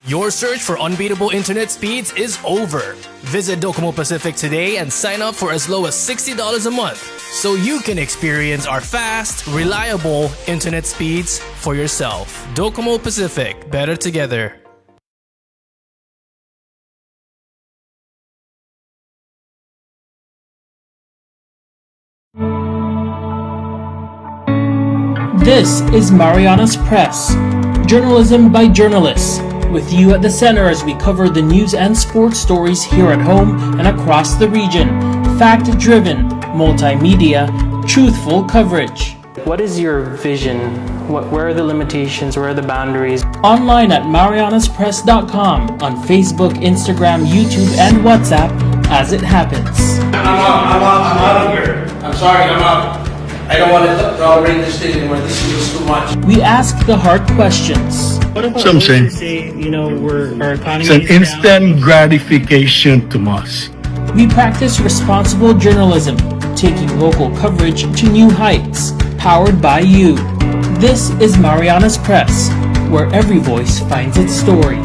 Your search for unbeatable internet speeds is over. Visit Docomo Pacific today and sign up for as low as $60 a month so you can experience our fast, reliable internet speeds for yourself. Docomo Pacific, better together. This is Mariana's Press, journalism by journalists, with you at the center as we cover the news and sports stories here at home and across the region. Fact-driven, multimedia, truthful coverage. What is your vision? Where are the limitations? Where are the boundaries? Online at marianaspress.com, on Facebook, Instagram, YouTube, and WhatsApp as it happens. I'm out of here. I'm sorry, I'm out. I don't want to tolerate this thing anymore. This is just too much. We ask the hard questions. What about those who say, our economy It's an is down? instant gratification to us. We practice responsible journalism, taking local coverage to new heights, powered by you. This is Mariana's Press, where every voice finds its story.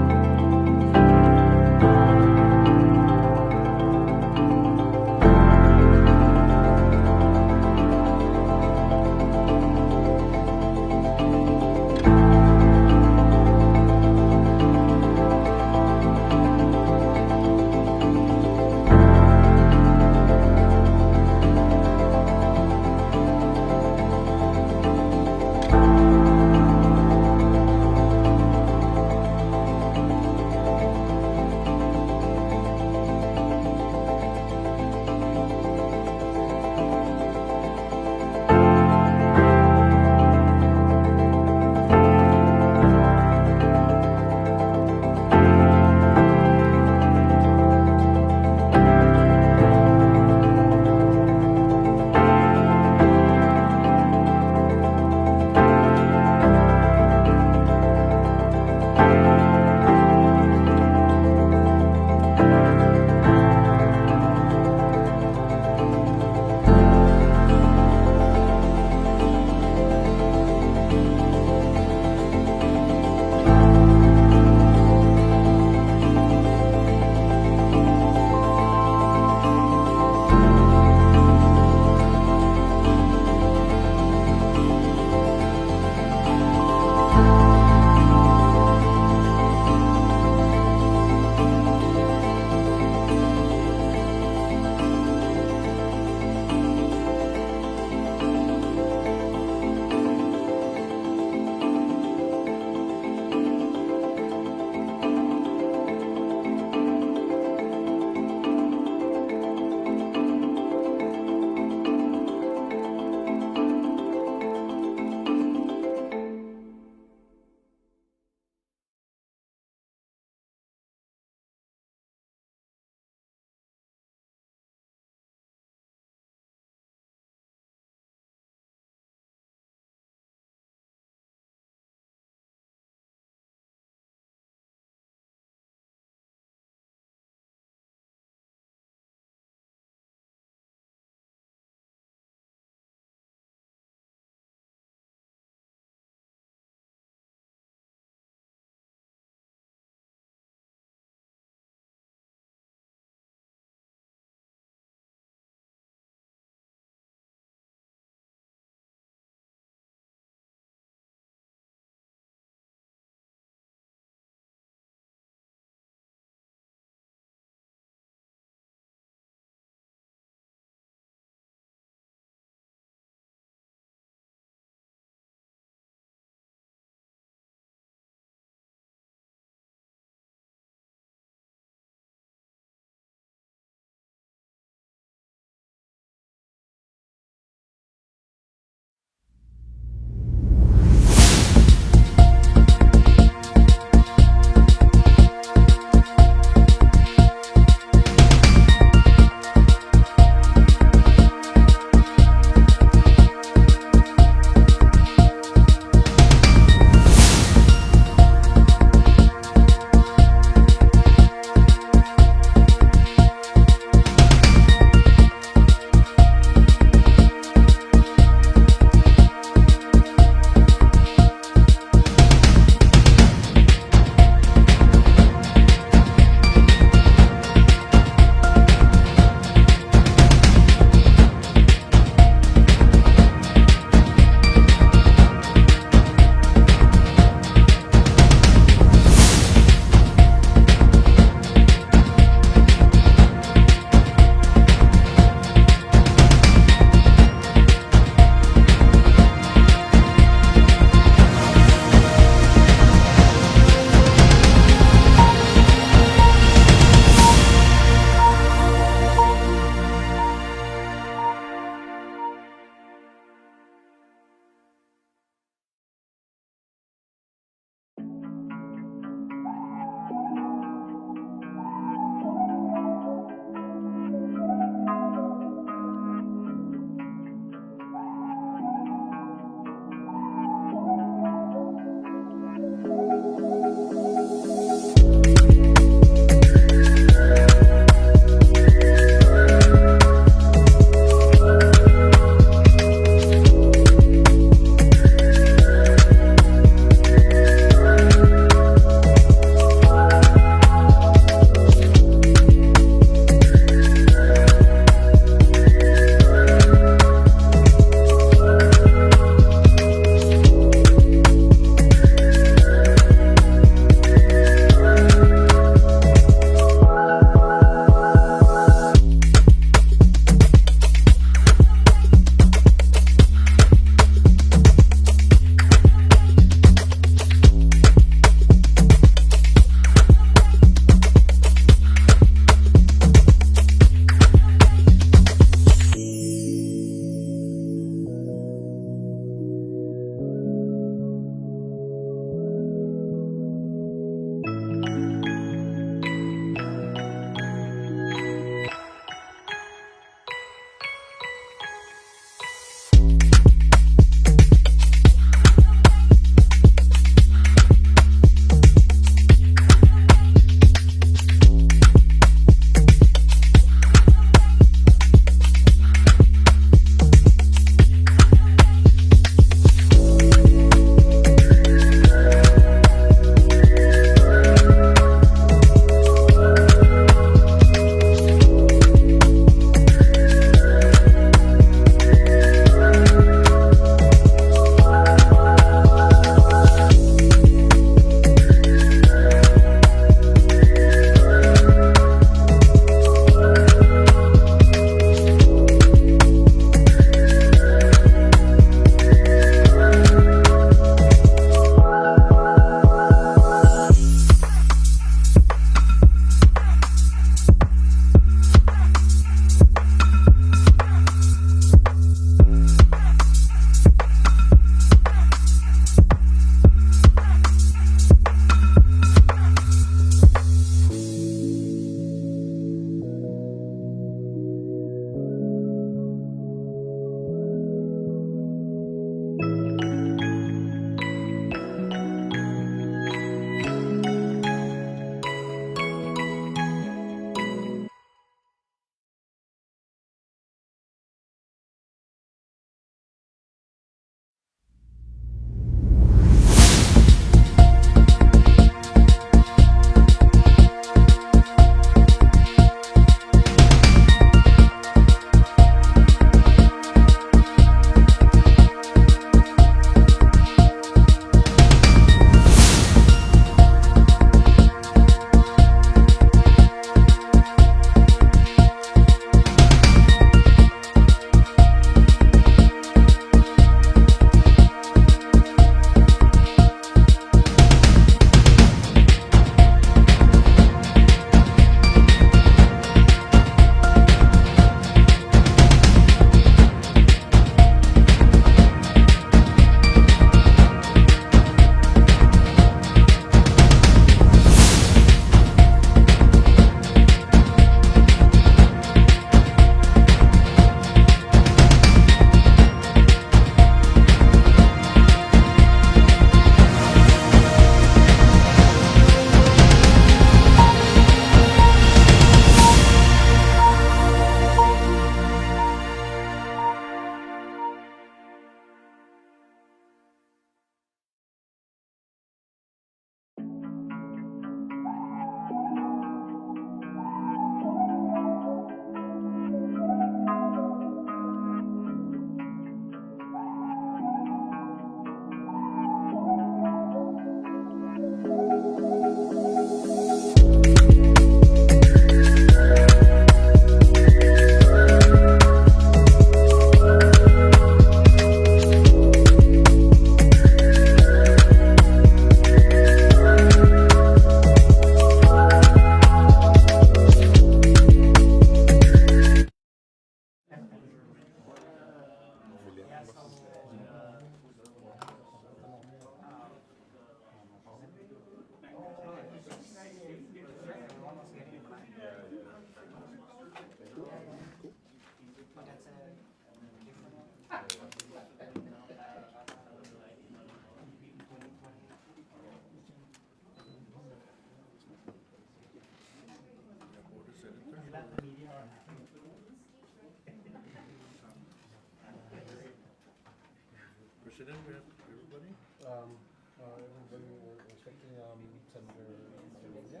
Senator Manglona,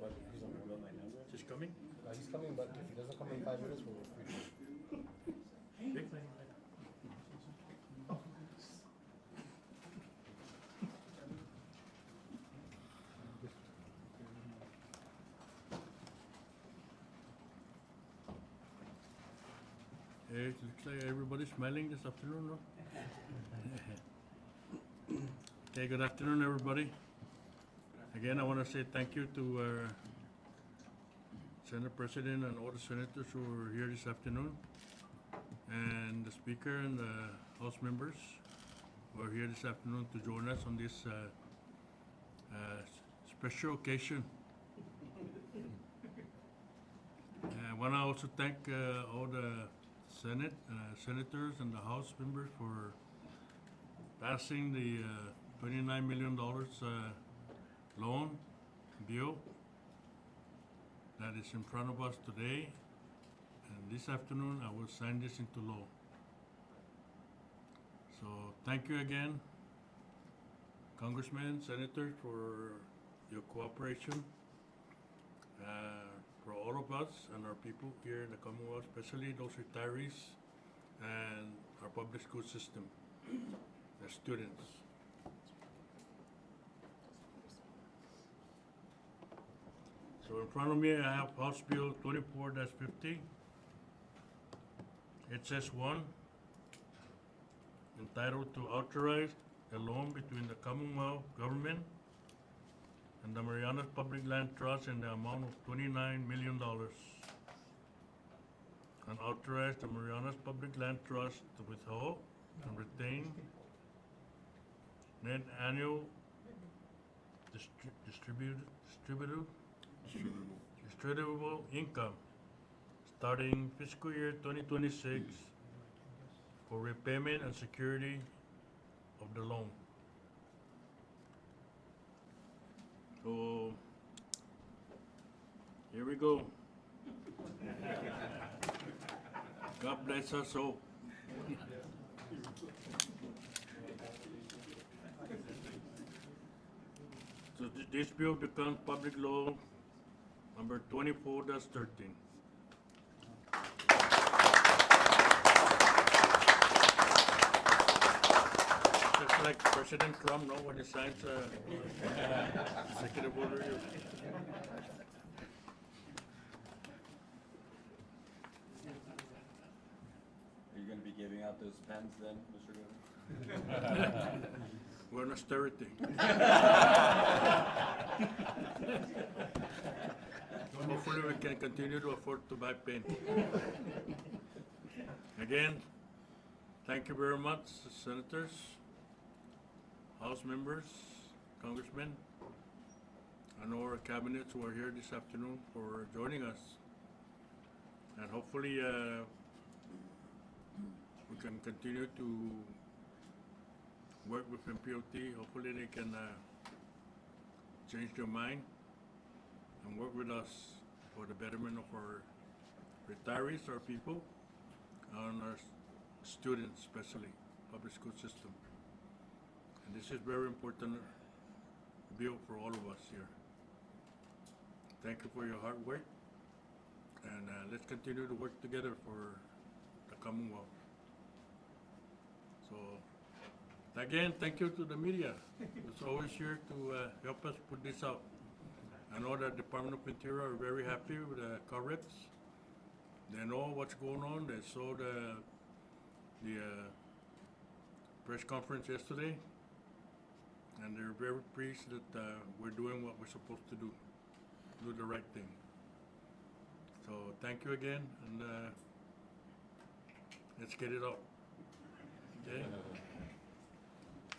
but he's on the line now. Just coming? He's coming, but if he doesn't come in 5 minutes, we'll free. Big. Hey, it looks like everybody's smiling this afternoon, no? Okay, good afternoon, everybody. Again, I want to say thank you to Senate President and all the senators who are here this afternoon, and the Speaker and the House members who are here this afternoon to join us on this special occasion. I want to also thank all the Senate senators and the House members for passing the $29 million loan bill that is in front of us today. And this afternoon, I will sign this into law. So thank you again, Congressmen, Senators, for your cooperation. For all of us and our people here in the Commonwealth, especially those retirees and our public school system, the students. So in front of me, I have House Bill 24-50. It says 1, entitled to authorize a loan between the Commonwealth government and the Marianas Public Land Trust in the amount of $29 million. And authorize the Marianas Public Land Trust to withhold and retain net annual distributable income starting fiscal year 2026 for repayment and security of the loan. So here we go. God bless us all. So this bill becomes public law number 24-13. Just like President Trump, no, when he signs executive order. Are you going to be giving out those pens then, Mr. Governor? We're in austerity. Hopefully we can continue to afford to buy pen. Again, thank you very much, senators, House members, congressmen, and all our cabinets who are here this afternoon for joining us. And hopefully we can continue to work with MPLT. Hopefully they can change their mind and work with us for the betterment of our retirees, our people, and our students, especially public school system. And this is very important bill for all of us here. Thank you for your hard work, and let's continue to work together for the Commonwealth. So again, thank you to the media. It's always here to help us put this out. I know that Department of Interior are very happy with the coverage. They know what's going on. They saw the press conference yesterday, and they're very pleased that we're doing what we're supposed to do the right thing. So thank you again, and let's get it out. Okay?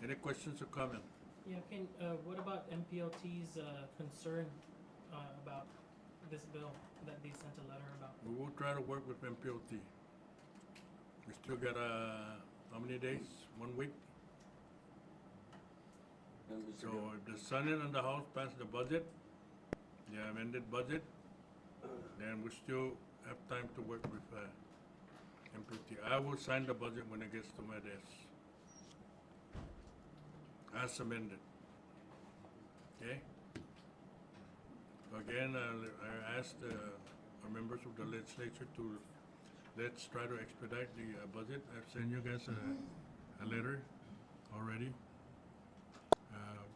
Any questions or comments? Yeah, what about MPLT's concern about this bill that they sent a letter about? We will try to work with MPLT. We still got how many days? 1 week? So if the Senate and the House pass the budget, the amended budget, then we still have time to work with MPLT. I will sign the budget when it gets to my desk, as amended. Okay? again, I asked our members of the legislature to let's try to expedite the budget. I've sent you guys a letter already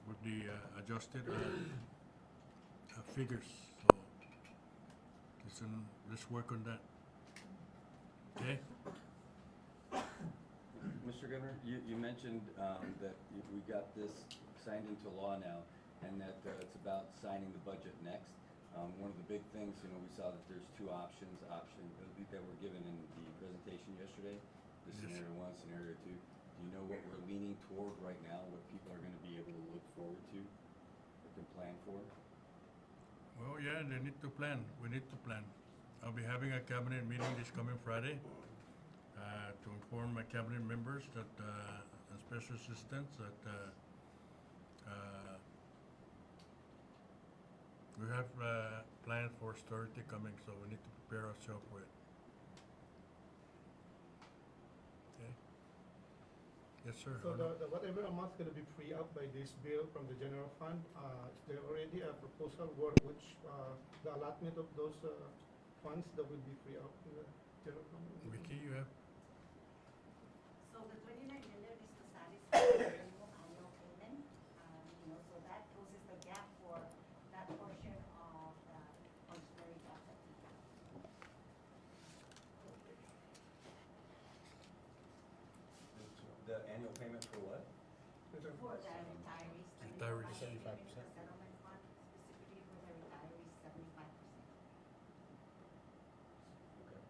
with the adjusted figures. So let's work on that. Okay? Mr. Governor, you mentioned that we got this signed into law now, and that it's about signing the budget next. One of the big things, we saw that there's two options that were given in the presentation yesterday, the scenario 1, scenario 2. Do you know what we're leaning toward right now, what people are going to be able to look forward to, or can plan for? Well, yeah, they need to plan. We need to plan. I'll be having a cabinet meeting this coming Friday to inform my cabinet members that and special assistants that we have plans for austerity coming, so we need to prepare ourselves for it. Okay. Yes, sir. So the whatever amount's going to be free up by this bill from the general fund, is there already a proposal which the allotment of those funds that will be free up in the general fund? Vicky, you have? So the 29 million is to satisfy the minimum annual payment, so that closes the gap for that portion of the auxiliary gap that we have. The annual payment for what? For the retirees. Retirees. 75%. The settlement fund, specifically for the retirees, 75%. Okay.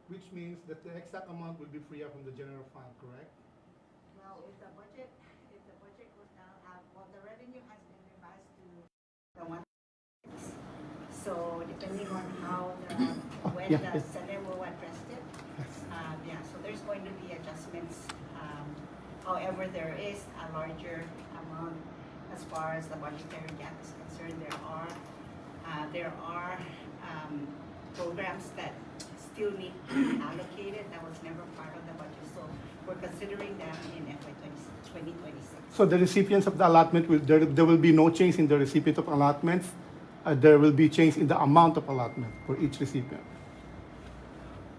Which means that the exact amount will be free up from the general fund, correct? Well, if the budget goes down, the revenue has been revised to the one. So depending on how when the Senate will address it, so there's going to be adjustments. However, there is a larger amount as far as the budgetary gap is concerned. There are programs that still need to be allocated that was never part of the budget. So we're considering them in FY 2026. So the recipients of the allotment, there will be no change in the recipient of allotments. There will be change in the amount of allotment for each recipient.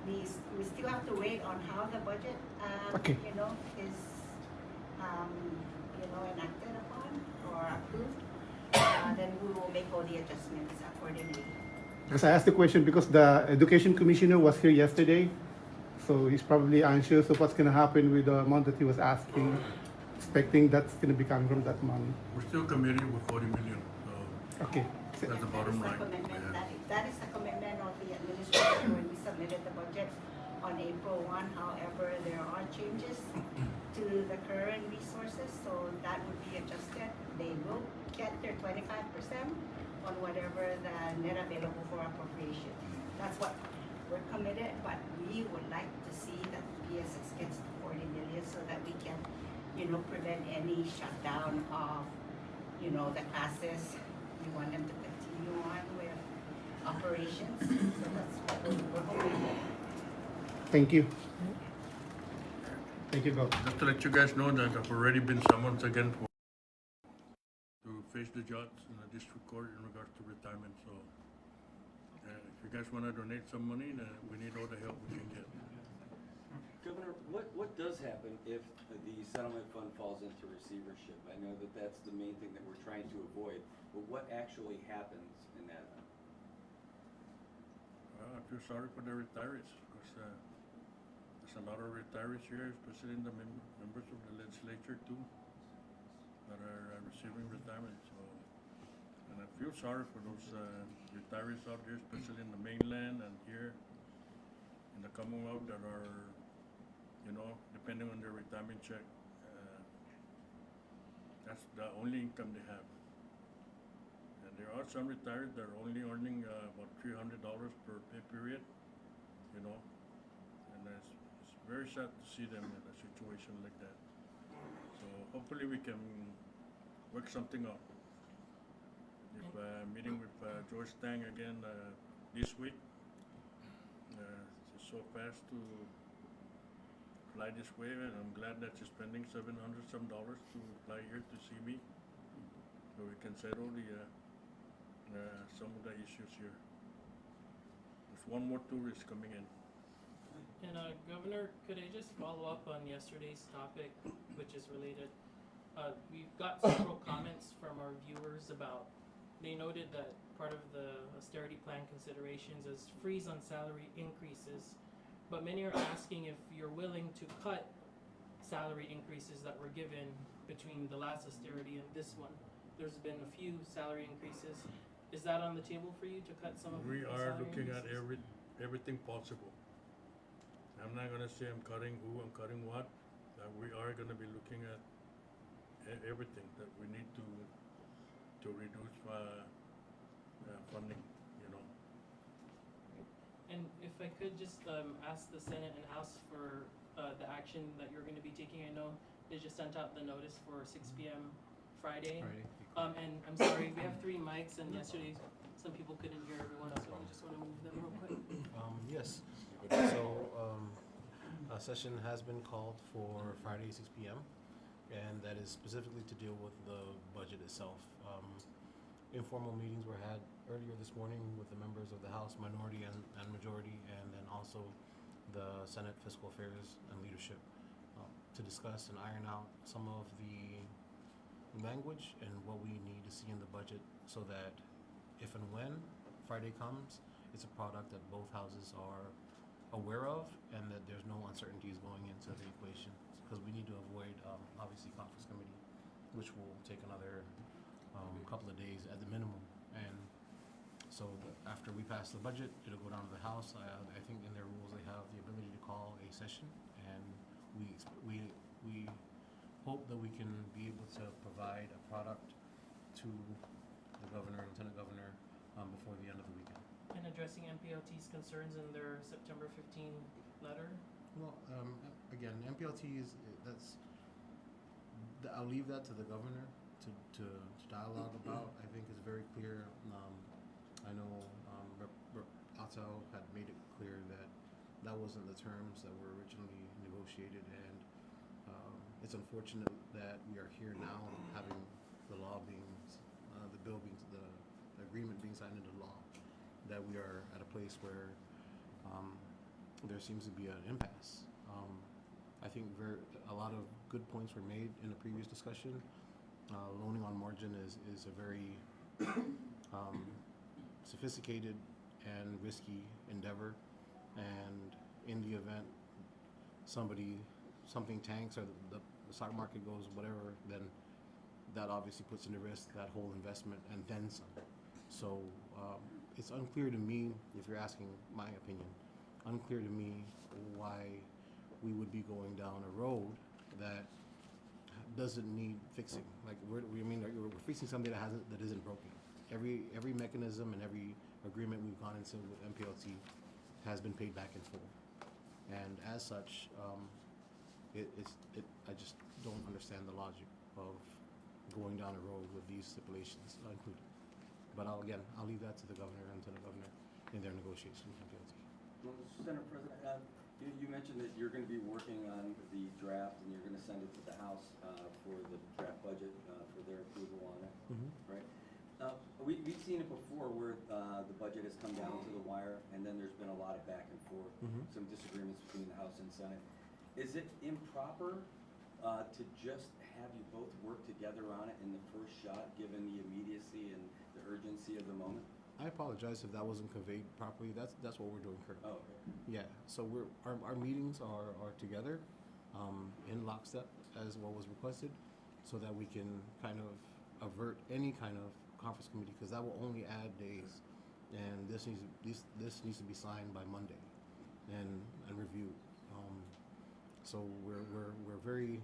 We still have to wait on how the budget, Okay. is, enacted upon or approved. Then we will make all the adjustments accordingly. Because I asked the question because the education commissioner was here yesterday, so he's probably anxious of what's going to happen with the amount that he was asking, expecting that's going to be coming from that money. We're still committed with 40 million. So Okay. that's the bottom line. That is the commitment of the administration when we submitted the budget on April 1. However, there are changes to the current resources, so that would be adjusted. They will get their 25% on whatever the net available for appropriation. That's what we're committed, but we would like to see that PSX gets to 40 million so that we can, prevent any shutdown of, the classes. We want them to continue on with operations, so that's what we're hoping for. Thank you. Thank you, Doc. Just to let you guys know that I've already been summoned again to face the judge in the district court in regards to retirement. So if you guys want to donate some money, then we need all the help we can get. Governor, what does happen if the settlement fund falls into receivership? I know that that's the main thing that we're trying to avoid, but what actually happens in that event? Well, I feel sorry for the retirees because there's a lot of retirees here, especially in the members of the legislature too, that are receiving retirement. So, and I feel sorry for those retirees out there, especially in the mainland and here in the Commonwealth that are, depending on their retirement check. That's the only income they have. And there are some retirees that are only earning about $300 per pay period, and it's very sad to see them in a situation like that. So hopefully we can work something out. If meeting with George Tang again this week, it's so fast to fly this way, and I'm glad that you're spending $700 some to fly here to see me, so we can settle the some of the issues here. There's one more tourist coming in. And Governor, could I just follow up on yesterday's topic, which is related? We've got several comments from our viewers about, they noted that part of the austerity plan considerations is freeze on salary increases, but many are asking if you're willing to cut salary increases that were given between the last austerity and this one. There's been a few salary increases. Is that on the table for you to cut some of the We are salary looking at increases? everything possible. I'm not gonna say I'm cutting who, I'm cutting what. We are gonna be looking at everything that we need to reduce funding, you know. And if I could just ask the Senate and House for the action that you're going to be taking. I know they just sent out the notice for 6 p.m. Friday. And I'm sorry, we have 3 mics, and yesterday some people couldn't hear everyone, so I just want to move them real quick. Yes. So, a session has been called for Friday, 6 p.m., and that is specifically to deal with the budget itself. Informal meetings were had earlier this morning with the members of the House minority and majority, and then also the Senate Fiscal Affairs and Leadership to discuss and iron out some of the language and what we need to see in the budget so that if and when Friday comes, it's a product that both houses are aware of and that there's no uncertainties going into the equation. Because we need to avoid, obviously, conference committee, which will take another couple of days at the minimum. And so after we pass the budget, it'll go down to the House. I think in their rules they have the ability to call a session, and we hope that we can be able to provide a product to the governor and lieutenant governor before the end of the weekend. And addressing MPLT's concerns in their September 15 letter. Well, again, MPLT is I'll leave that to the governor to dialogue about. I think it's very clear. I know Rep. Atto had made it clear that wasn't the terms that were originally negotiated, and it's unfortunate that we are here now having the law being, the agreement being signed into law, that we are at a place where there seems to be an impasse. I think a lot of good points were made in the previous discussion. Loaning on margin is a very sophisticated and risky endeavor, and in the event something tanks or the stock market goes whatever, then that obviously puts into risk that whole investment and then some. So it's unclear to me, if you're asking my opinion, unclear to me why we would be going down a road that doesn't need fixing. Like we're fixing something that isn't broken. Every mechanism and every agreement we've gone into with MPLT has been paid back in full, and as such, I just don't understand the logic of going down a road with these stipulations included. But I'll leave that to the governor and to the governor in their negotiations with MPLT. Well, Senator President, you mentioned that you're going to be working on the draft and you're going to send it to the House for the draft budget for their approval on it, right? We've seen it before where the budget has come down to the wire and then there's been a lot of back and forth, some disagreements between the House and Senate. Is it improper to just have you both work together on it in the first shot, given the immediacy and the urgency of the moment? I apologize if that wasn't conveyed properly. That's what we're doing currently. Oh, okay. Yeah. So our meetings are together, in lockstep as what was requested, so that we can kind of avert any kind of conference committee, because that will only add days, and this needs to be signed by Monday, and reviewed. So we're very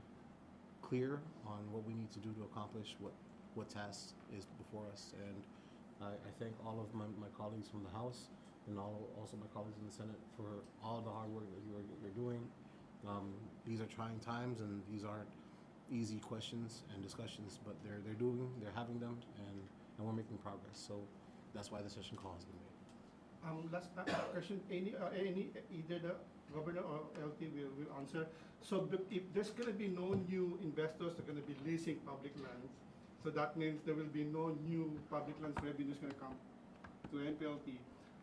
clear on what we need to do to accomplish what task is before us, and I thank all of my colleagues from the House and also my colleagues in the Senate for all the hard work that you're doing. These are trying times, and these aren't easy questions and discussions, but they're having them, and we're making progress. So that's why the session call has been made. Last question, either the governor or LT will answer. So if there's going to be no new investors that are going to be leasing public lands, So that means there will be no new public lands revenues going to come to MPLT.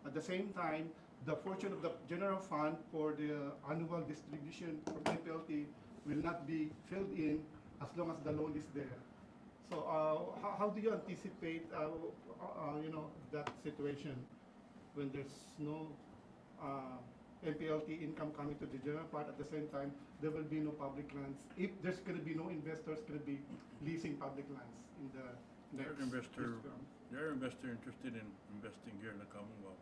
At the same time, the portion of the general fund for the annual distribution from MPLT will not be filled in as long as the loan is there. So how do you anticipate, that situation when there's no MPLT income coming to the general part? At the same time, there will be no public lands. If there's going to be no investors going to be leasing public lands in the next Investor, term. there are investors interested in investing here in the Commonwealth.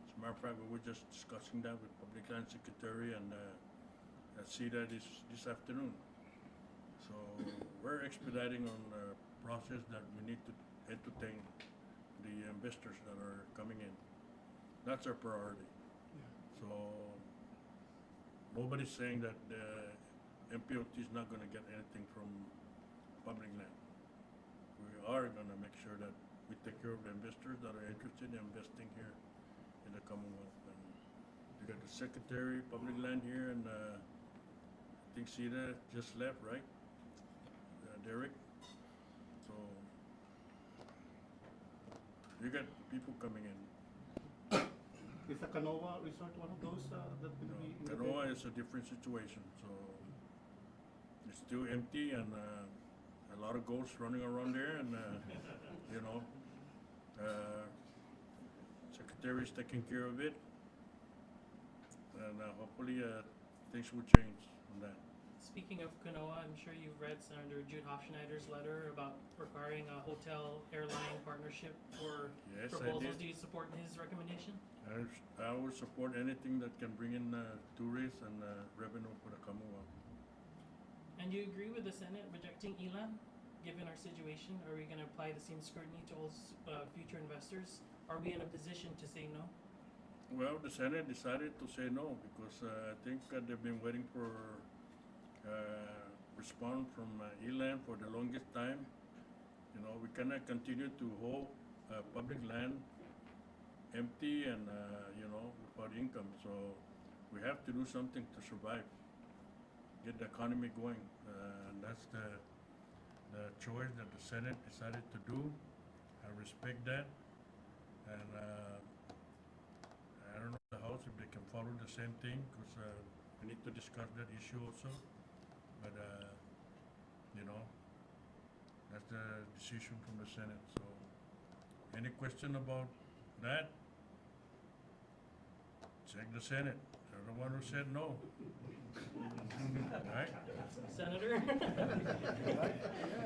As a matter of fact, we were just discussing that with Public Land Secretary and CEDA this afternoon. So we're expediting on the process that we need to entertain the investors that are coming in. That's our priority. So nobody's saying that the MPLT is not going to get anything from public land. We are going to make sure that we take care of the investors that are interested in investing here in the Commonwealth. And we got the Secretary, Public Land here, and I think CEDA just left, right? Derek. So you got people coming in. Is the Canoa Resort one of those that will be? in the Canoa table? is a different situation. So it's still empty and a lot of ghosts running around there, and Secretary is taking care of it, and hopefully things will change on that. Speaking of Kanoa, I'm sure you've read Senator Jude Hofschneider's letter about requiring a hotel airline partnership for Yes, I proposals. did. Do you support his recommendation? I would support anything that can bring in tourists and revenue for the Commonwealth. And do you agree with the Senate rejecting ELAN? Given our situation, are we going to apply the same scrutiny to all future investors? Are we in a position to say no? Well, the Senate decided to say no because I think they've been waiting for response from ELAN for the longest time. We cannot continue to hold public land empty and without income. So we have to do something to survive, get the economy going, and that's the choice that the Senate decided to do. I respect that, and I don't know the House if they can follow the same thing because we need to discuss that issue also. But that's the decision from the Senate. So, any question about that? Check the Senate. They're the one who said no. Right? Senator?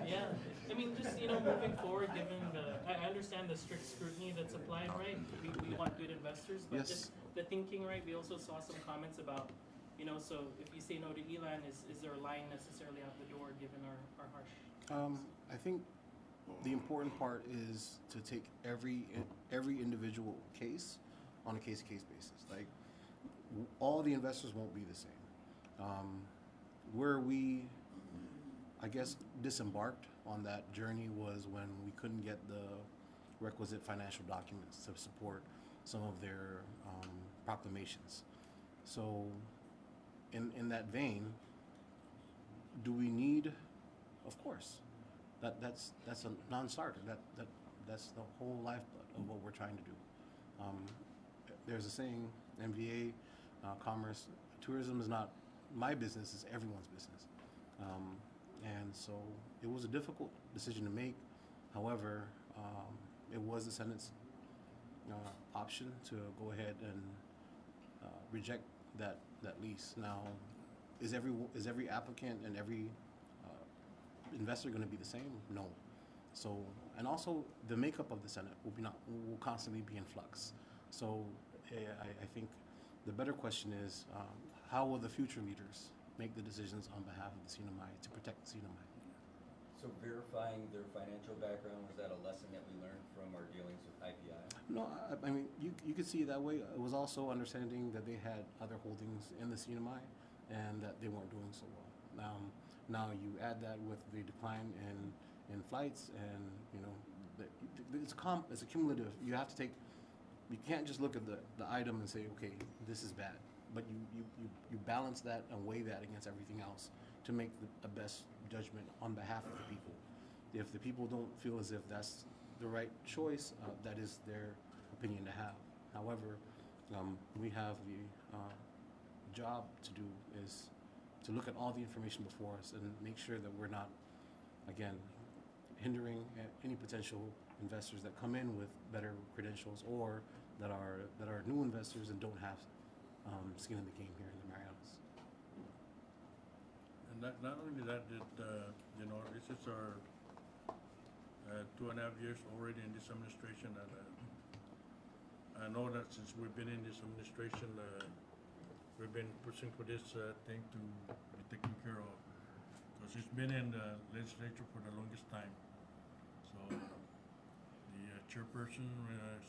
Yeah. I mean, just, moving forward, given I understand the strict scrutiny that's applied, right? We want good investors, but Yes. just the thinking, right? We also saw some comments about, so if you say no to ELAN, is there a line necessarily out the door given our harsh? I think the important part is to take every individual case on a case-to-case basis. Like, all the investors won't be the same. Where we, I guess, disembarked on that journey was when we couldn't get the requisite financial documents to support some of their proclamations. So, in that vein, do we need? Of course, that's a non-starter. That's the whole lifeblood of what we're trying to do. There's a saying, MVA, commerce, tourism is not my business; it's everyone's business. And so it was a difficult decision to make. However, it was the Senate's option to go ahead and reject that lease. Now, is every applicant and every investor going to be the same? No. So, and also the makeup of the Senate will constantly be in flux. So, I think the better question is, how will the future leaders make the decisions on behalf of the CNMI to protect the CNMI? So verifying their financial background, was that a lesson that we learned from our dealings with IPI? No, I mean, you could see it that way. It was also understanding that they had other holdings in the CNMI and that they weren't doing so well. Now you add that with the decline in flights, and it's a cumulative. You have to take. You can't just look at the item and say, okay, this is bad. But you balance that and weigh that against everything else to make the best judgment on behalf of the people. If the people don't feel as if that's the right choice, that is their opinion to have. However, we have the job to do is to look at all the information before us and make sure that we're not, again, hindering any potential investors that come in with better credentials or that are new investors and don't have skin in the game here in the Marianas. And not only that, this is our 2.5 years already in this administration, and I know that since we've been in this administration, we've been pushing for this thing to be taken care of, because it's been in the legislature for the longest time. So the chairperson,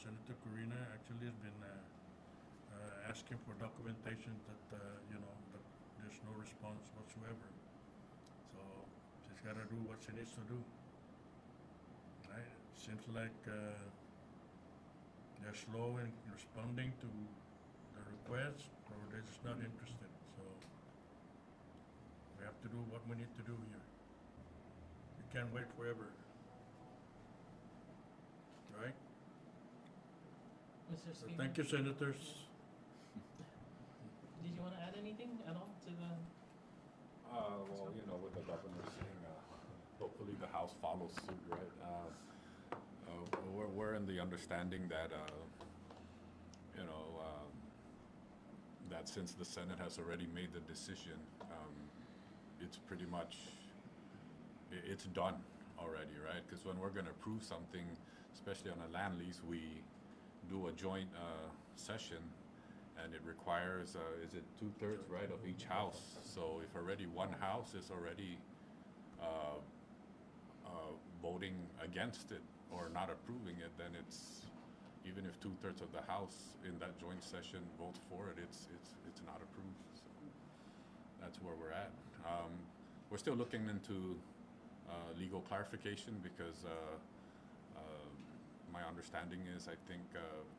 Senator Corina, actually has been asking for documentation that that there's no response whatsoever. So she's got to do what she needs to do. Right? Seems like they're slow in responding to the requests, or they're just not interested. So we have to do what we need to do here. We can't wait forever. Right? Mr. So Speaker, thank you, senators. did you want to add anything at all to the? Well, with the governor saying, hopefully the House follows suit, right? We're in the understanding that, that since the Senate has already made the decision, it's pretty much, it's done already, right? Because when we're going to approve something, especially on a land lease, we do a joint session, and it requires, is it 2/3, right, of each house? So if already one house is already voting against it or not approving it, then it's, even if 2/3 of the House in that joint session votes for it, it's not approved. So that's where we're at. We're still looking into legal clarification, because my understanding is, I think,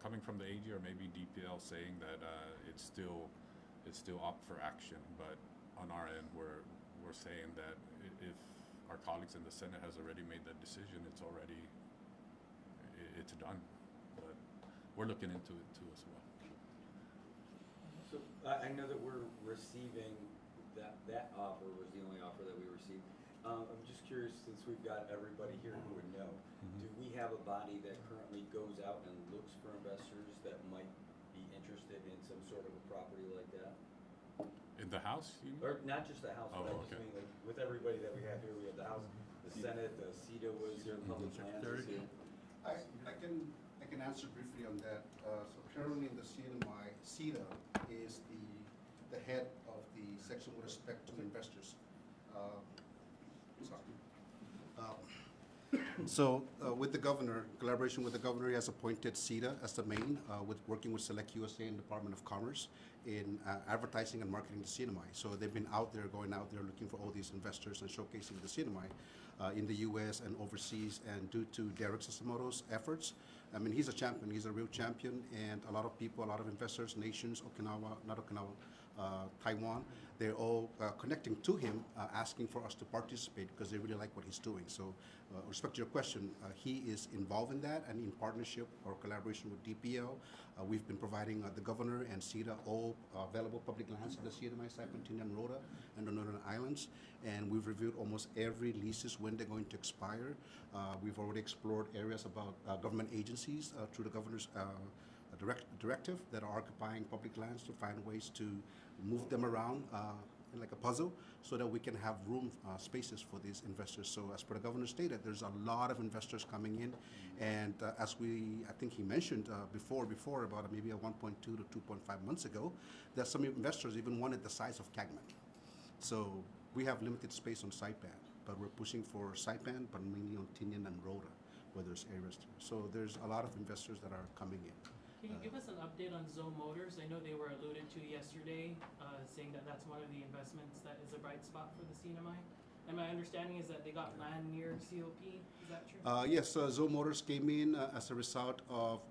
coming from the AG or maybe DPL saying that it's still up for action, but on our end we're saying that if our colleagues in the Senate has already made that decision, it's done. But we're looking into it too as well. So I know that we're receiving that offer was the only offer that we received. I'm just curious, since we've got everybody here who would know, do we have a body that currently goes out and looks for investors that might be interested in some sort of a property like that? In the House, you mean? Or not just the House, Oh, but I just okay. mean, like, with everybody that we have here, we have the House, the Senate, the CETA was here, Public Lands is here. I can answer briefly on that. So currently in the CETA is the head of the section with respect to investors. So with the governor, collaboration with the governor, he has appointed CETA as the main, with working with Select USA and Department of Commerce in advertising and marketing the CNMI. So they've been going out there looking for all these investors and showcasing the CNMI in the U.S. and overseas. And due to Derek Sassamoto's efforts, I mean, he's a champion. He's a real champion, and a lot of people, a lot of investors, nations, Taiwan, they're all connecting to him, asking for us to participate because they really like what he's doing. So, with respect to your question, he is involved in that, and in partnership or collaboration with DPL, we've been providing the governor and CETA all available public lands in the CNMI, Saipan, Tinian, Rota, and the Northern Islands. And we've reviewed almost every leases when they're going to expire. We've already explored areas about government agencies through the governor's directive that are occupying public lands to find ways to move them around like a puzzle so that we can have room spaces for these investors. So as per the governor stated, there's a lot of investors coming in, and as I think he mentioned before about maybe a 1.2 to 2.5 months ago, that some investors even wanted the size of Cagman. So we have limited space on Saipan, but we're pushing for Saipan, but mainly on Tinian and Rota, where there's areas there. So there's a lot of investors that are coming in. Can you give us an update on Zoe Motors? I know they were alluded to yesterday, saying that that's one of the investments that is a bright spot for the CNMI. And my understanding is that they got land near COP. Is that true? Yes, Zoe Motors came in as a result of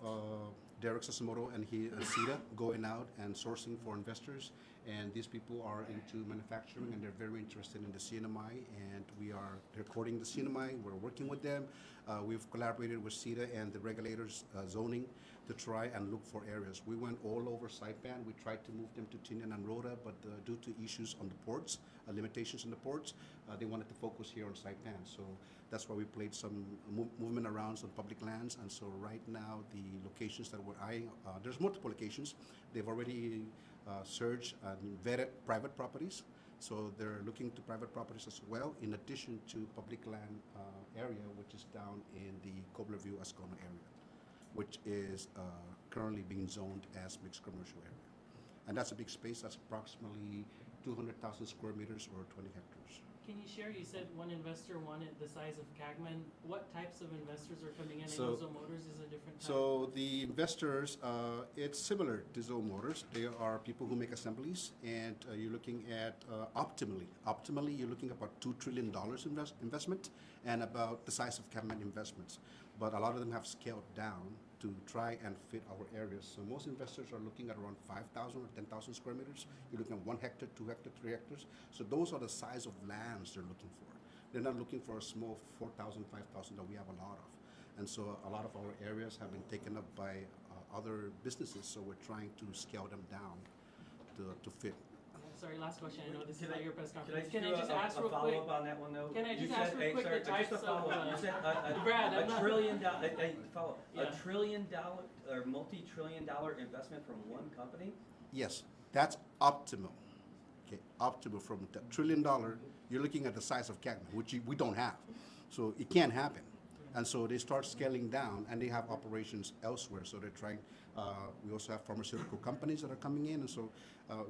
Derek Sassamoto and CETA going out and sourcing for investors. And these people are into manufacturing, and they're very interested in the CNMI, and they're courting the CNMI. We're working with them. We've collaborated with CETA and the regulators, zoning, to try and look for areas. We went all over Saipan. We tried to move them to Tinian and Rota, but due to issues on the ports, limitations on the ports, they wanted to focus here on Saipan. So that's why we played some movement around on public lands. And so right now, the locations that we're eyeing, there's multiple locations. They've already searched and vetted private properties. So they're looking to private properties as well, in addition to public land area, which is down in the Coblerview, Ascona area, which is currently being zoned as mixed commercial area. And that's a big space. That's approximately 200,000 square meters or 20 hectares. Can you share, you said one investor wanted the size of Cagman. What types of investors are coming in? So- I know Zoe Motors is a different type. So the investors, it's similar to Zoe Motors. They are people who make assemblies, and you're looking at optimally, you're looking at about $2 trillion investment, and about the size of Cagman investments. But a lot of them have scaled down to try and fit our areas. So most investors are looking at around 5,000 or 10,000 square meters. You're looking at 1 hectare, 2 hectare, 3 hectares. So those are the size of lands they're looking for. They're not looking for a small 4,000, 5,000 that we have a lot of. And so a lot of our areas have been taken up by other businesses, so we're trying to scale them down to fit. Sorry, last question. I know this is Can not I- your press Can I conference. just Can I do just a ask real quick? follow-up on that one, though? Can I You just ask said- real quick sorry, the types just a of, follow-up. You said Brad, I'm a not- trillion dollar, follow, Yeah. $1 trillion or multi-trillion-dollar investment from one company? Yes, that's optimal. Okay, optimal from the $1 trillion, you're looking at the size of Cagman, which we don't have. So it can't happen. And so they start scaling down, and they have operations elsewhere. So they're trying, we also have pharmaceutical companies that are coming in. And so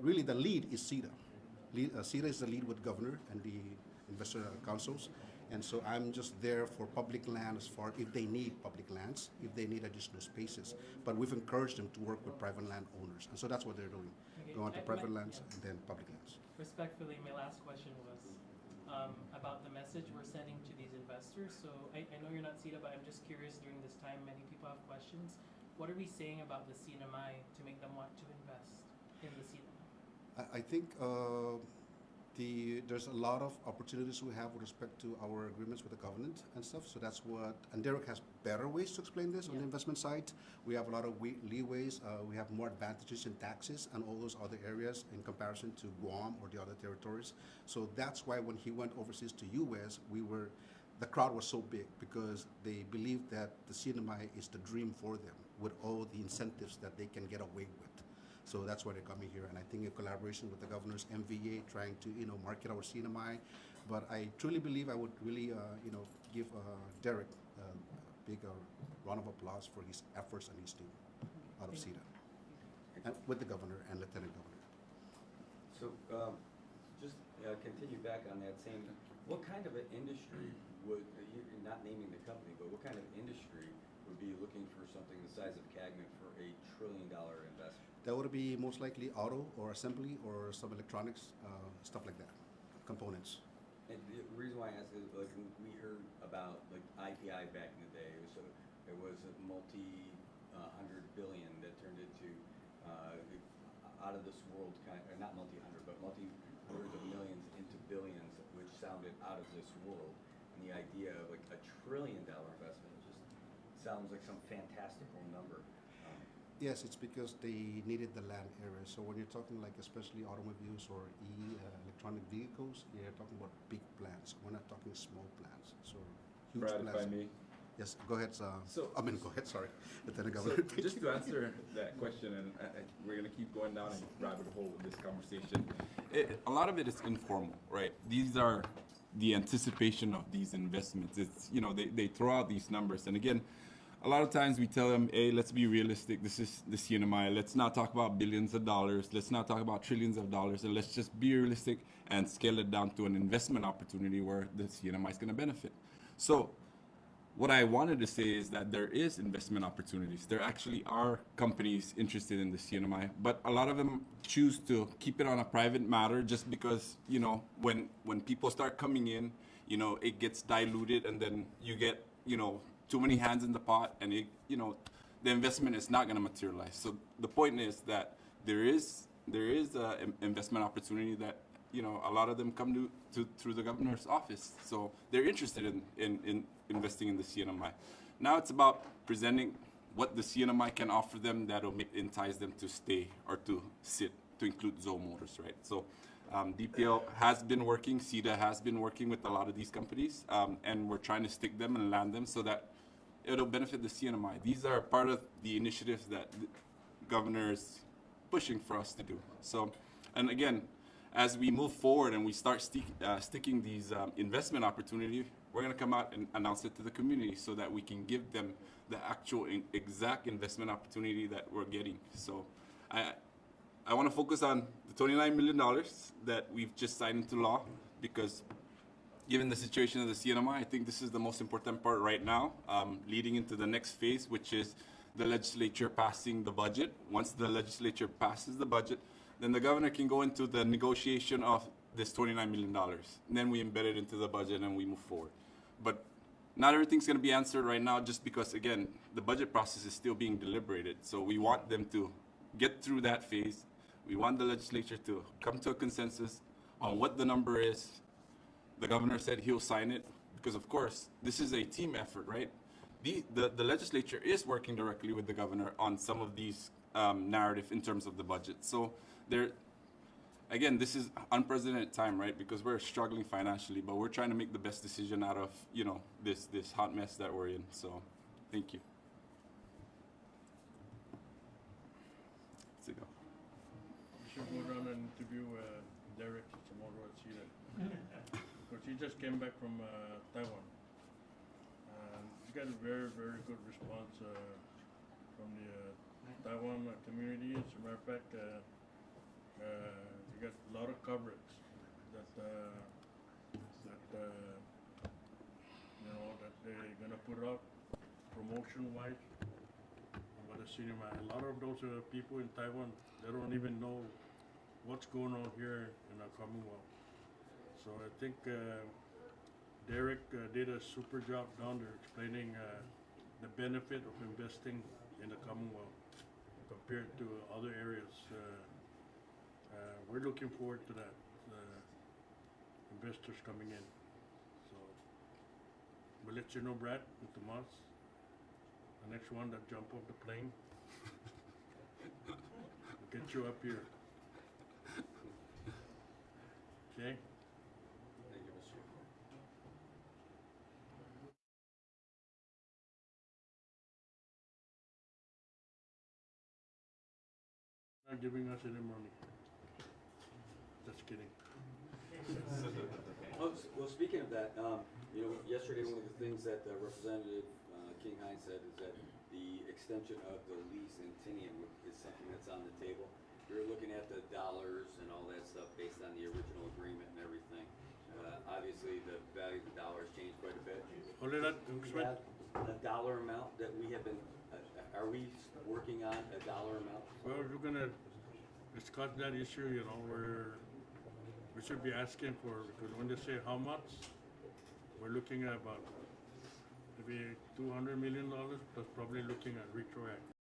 really the lead is CETA. CETA is the lead with governor and the investor councils. And so I'm just there for public land as far if they need public lands, if they need additional spaces. But we've encouraged them to work with private land owners. And so that's what they're doing. Okay, Go on to I- private my- lands and then public lands. Respectfully, my last question was about the message we're sending to these investors. So I know you're not CETA, but I'm just curious, during this time, many people have questions. What are we saying about the CNMI to make them want to invest in the CNMI? I think there's a lot of opportunities we have with respect to our agreements with the government and stuff. So that's what, and Derek has better ways to explain this on the investment side. We have a lot of leeways. We have more advantages in taxes and all those other areas in comparison to Guam or the other territories. So that's why when he went overseas to U.S., the crowd was so big because they believe that the CNMI is the dream for them with all the incentives that they can get away with. So that's why they're coming here, and I think in collaboration with the governor's MVA, trying to market our CNMI. But I truly believe I would really give Derek a big round of applause for his efforts and his team out of CETA, and with the governor and lieutenant governor. So, just continue back on that same, what kind of an industry would, you're not naming the company, but what kind of industry would be looking for something the size of Cagman for $1 trillion investment? That would be most likely auto or assembly or some electronics, stuff like that, components. And the reason why I ask is, like, we heard about, like, IPI back in the day. It was a multi-hundred billion that turned into out of this world kind, or not multi-hundred, but multi-hundreds of millions into billions, which sounded out of this world. And the idea of like $1 trillion investment just sounds like some fantastical number. Yes, it's because they needed the land area. So when you're talking like especially automobiles or electronic vehicles, you're talking about big plants. We're not talking small plants. So huge Brad, plants. if I may. Yes, go ahead. Go ahead. Sorry, Lieutenant So Governor. just to answer that question, and we're going to keep going down a rabbit hole with this conversation. A lot of it is informal, right? These are the anticipation of these investments. It's, they throw out these numbers. And again, a lot of times we tell them, hey, let's be realistic. This is the CNMI. Let's not talk about billions of dollars. Let's not talk about trillions of dollars. And let's just be realistic and scale it down to an investment opportunity where the CNMI is going to benefit. So what I wanted to say is that there is investment opportunities. There actually are companies interested in the CNMI, but a lot of them choose to keep it on a private matter just because, when people start coming in, it gets diluted and then you get, too many hands in the pot and the investment is not going to materialize. So the point is that there is there is a investment opportunity that, you know, a lot of them come through the governor's office. So they're interested in investing in the CNMI. Now it's about presenting what the CNMI can offer them that'll entice them to stay or to sit, to include Zoe Motors, right? So DPL has been working, CEDA has been working with a lot of these companies, and we're trying to stick them and land them so that it'll benefit the CNMI. These are part of the initiatives that the governor is pushing for us to do. So, and again, as we move forward and we start sticking these investment opportunities, we're going to come out and announce it to the community so that we can give them the actual exact investment opportunity that we're getting. So I want to focus on the $29 million that we've just signed into law, because given the situation of the CNMI, I think this is the most important part right now, leading into the next phase, which is the legislature passing the budget. Once the legislature passes the budget, then the governor can go into the negotiation of this $29 million. And then we embed it into the budget and we move forward. But not everything's going to be answered right now, just because, again, the budget process is still being deliberated. So we want them to get through that phase. We want the legislature to come to a consensus on what the number is. The governor said he'll sign it because, of course, this is a team effort, right? The legislature is working directly with the governor on some of these narrative in terms of the budget. So again, this is unprecedented time, right? Because we're struggling financially, but we're trying to make the best decision out of, you know, this hot mess that we're in. So thank you. Let's go. We should go down and interview Derek tomorrow at CEDA. Because he just came back from Taiwan. He's got a very, very good response from the Taiwan community. As a matter of fact, he got a lot of coverage that you know, that they're gonna put out promotion-wise about the cinema. A lot of those people in Taiwan, they don't even know what's going on here in our Commonwealth. So I think Derek did a super job down there explaining the benefit of investing in the Commonwealth compared to other areas. We're looking forward to that, investors coming in. So we'll let you know, Brad and Tomas, the next one that jump off the plane. We'll get you up here. Okay? Thank you, Mr. Not giving us any money. Just kidding. Well, speaking of that, you know, yesterday one of the things that Representative King Hines said is that the extension of the lease in Tinian is something that's on the table. You're looking at the dollars and all that stuff based on the original agreement and everything. Obviously, the value of the dollar has changed quite a bit. Hold it up. Do we have a dollar amount that we have been, are we working on a dollar amount? Well, we're gonna discuss that issue, you know, where we should be asking for, because when they say how much, we're looking at about maybe $200 million, plus probably looking at retroactive.